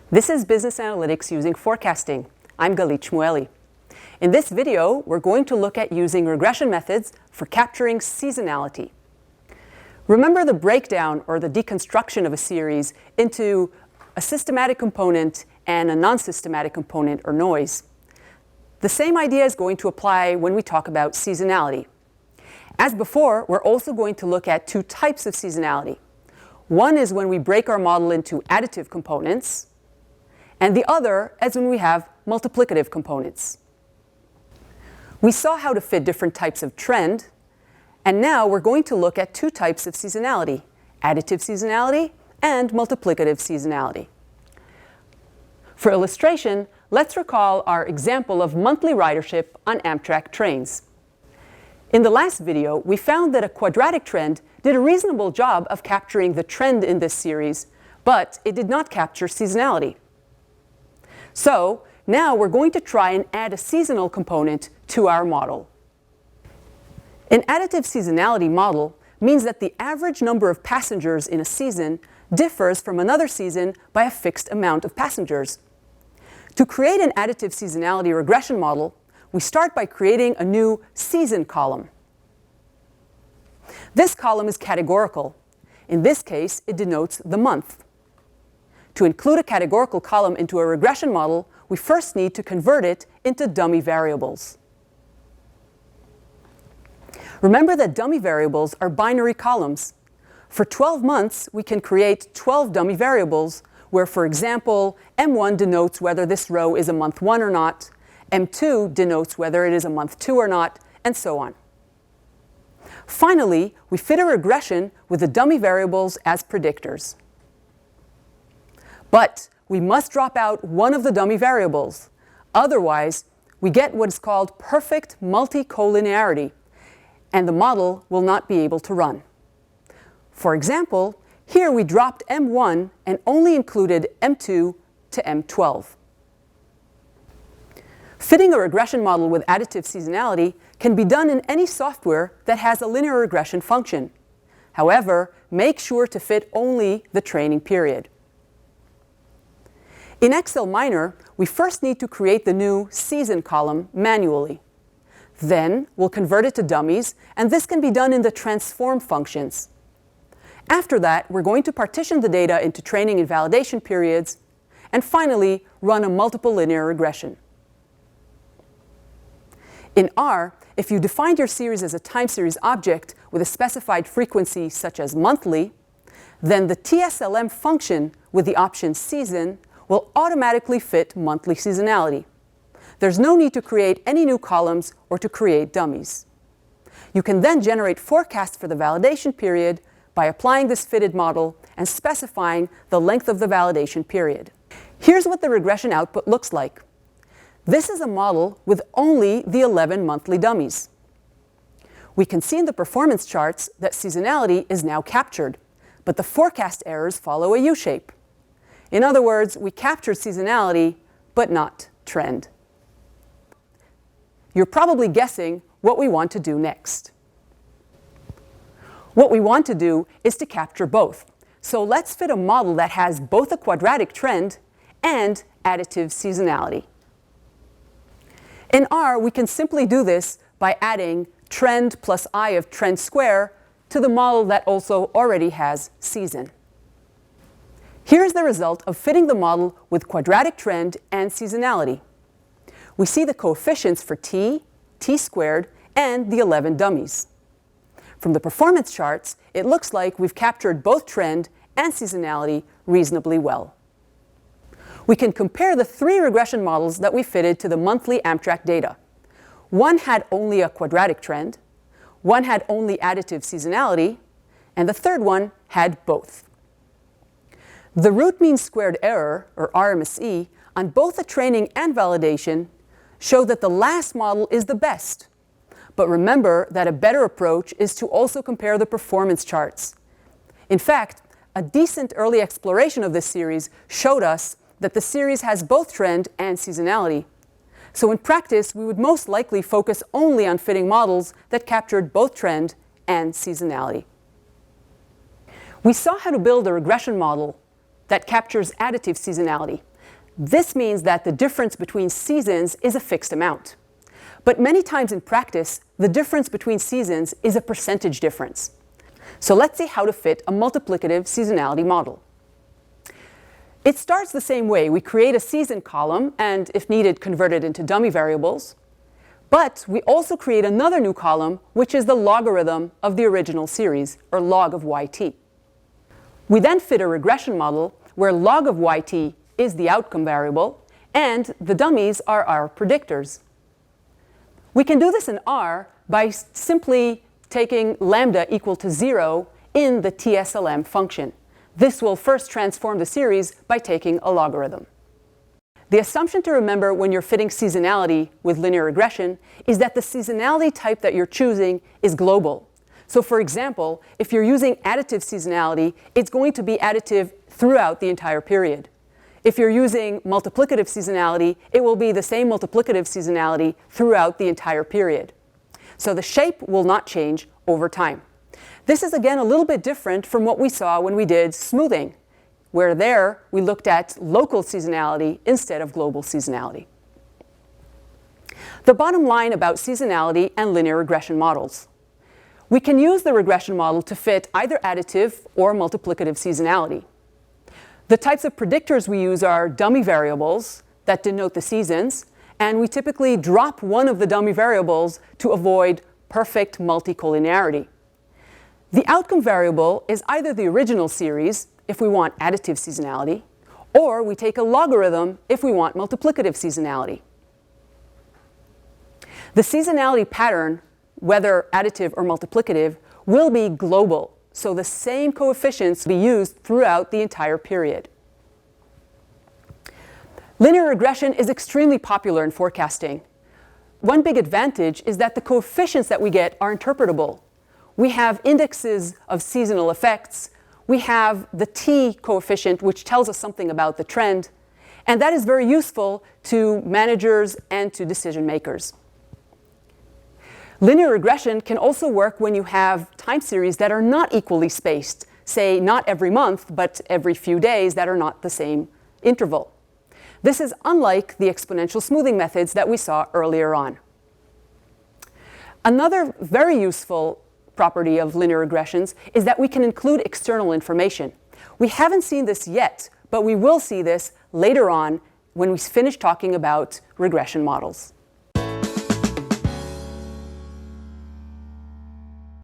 This is Business Analytics using forecasting. I'm Galit Shmueli. In this video, we're going to look at using regression methods for capturing seasonality. Remember the breakdown or the deconstruction of a series into a systematic component and a non-systematic component or noise. The same idea is going to apply when we talk about seasonality. As before, we're also going to look at two types of seasonality. One is when we break our model into additive components, and the other is when we have multiplicative components. We saw how to fit different types of trend, and now we're going to look at two types of seasonality, additive seasonality and multiplicative seasonality. For illustration, let's recall our example of monthly ridership on Amtrak trains. In the last video, we found that a quadratic trend did a reasonable job of capturing the trend in this series, but it did not capture seasonality. So now we're going to try and add a seasonal component to our model. An additive seasonality model means that the average number of passengers in a season differs from another season by a fixed amount of passengers. To create an additive seasonality regression model, we start by creating a new season column. This column is categorical. In this case, it denotes the month. To include a categorical column into a regression model, we first need to convert it into dummy variables. Remember that dummy variables are binary columns. For 12 months, we can create 12 dummy variables, where, for example, M1 denotes whether this row is a month 1 or not, M2 denotes whether it is a month 2 or not, and so on. Finally, we fit a regression with the dummy variables as predictors. But we must drop out one of the dummy variables. Otherwise, we get what is called perfect multi-collinearity, and the model will not be able to run. For example, here we dropped M1 and only included M2 to M12. Fitting a regression model with additive seasonality can be done in any software that has a linear regression function. However, make sure to fit only the training period. In Excel Minor, we first need to create the new season column manually. Then we'll convert it to dummies, and this can be done in the transform functions. After that, we're going to partition the data into training and validation periods, and finally run a multiple linear regression. In R, if you defined your series as a time series object with a specified frequency such as monthly, then the TSLM function with the option season will automatically fit monthly seasonality. There's no need to create any new columns or to create dummies. You can then generate forecasts for the validation period by applying this fitted model and specifying the length of the validation period. Here's what the regression output looks like. This is a model with only the 11 monthly dummies. We can see in the performance charts that seasonality is now captured, but the forecast errors follow a U-shape. In other words, we captured seasonality, but not trend. You're probably guessing what we want to do next. What we want to do is to capture both. So let's fit a model that has both a quadratic trend and additive seasonality. In R, we can simply do this by adding trend plus I of trend square to the model that also already has season. Here's the result of fitting the model with quadratic trend and seasonality. We see the coefficients for t, t squared, and the 11 dummies. From the performance charts, it looks like we've captured both trend and seasonality reasonably well. We can compare the three regression models that we fitted to the monthly Amtrak data. One had only a quadratic trend, one had only additive seasonality, and the third one had both. The root mean squared error, or RMSE, on both the training and validation show that the last model is the best. But remember that a better approach is to also compare the performance charts. In fact, a decent early exploration of this series showed us that the series has both trend and seasonality. So in practice, we would most likely focus only on fitting models that captured both trend and seasonality. We saw how to build a regression model that captures additive seasonality. This means that the difference between seasons is a fixed amount. But many times in practice, the difference between seasons is a percentage difference. So let's see how to fit a multiplicative seasonality model. It starts the same way. We create a season column and, if needed, convert it into dummy variables. But we also create another new column, which is the logarithm of the original series, or log of yt. We then fit a regression model where log of yt is the outcome variable, and the dummies are our predictors. We can do this in R by simply taking lambda equal to 0 in the TSLM function. This will first transform the series by taking a logarithm. The assumption to remember when you're fitting seasonality with linear regression is that the seasonality type that you're choosing is global. So for example, if you're using additive seasonality, it's going to be additive throughout the entire period. If you're using multiplicative seasonality, it will be the same multiplicative seasonality throughout the entire period. So the shape will not change over time. This is again a little bit different from what we saw when we did smoothing, where there we looked at local seasonality instead of global seasonality. The bottom line about seasonality and linear regression models. We can use the regression model to fit either additive or multiplicative seasonality. The types of predictors we use are dummy variables that denote the seasons, and we typically drop one of the dummy variables to avoid perfect multicollinearity. The outcome variable is either the original series, if we want additive seasonality, or we take a logarithm if we want multiplicative seasonality. The seasonality pattern, whether additive or multiplicative, will be global, so the same coefficients will be used throughout the entire period. Linear regression is extremely popular in forecasting. One big advantage is that the coefficients that we get are interpretable. We have indexes of seasonal effects. We have the t coefficient, which tells us something about the trend. And that is very useful to managers and to decision makers. Linear regression can also work when you have time series that are not equally spaced, say not every month, but every few days that are not the same interval. This is unlike the exponential smoothing methods that we saw earlier on. Another very useful property of linear regressions is that we can include external information. We haven't seen this yet, but we will see this later on when we finish talking about regression models.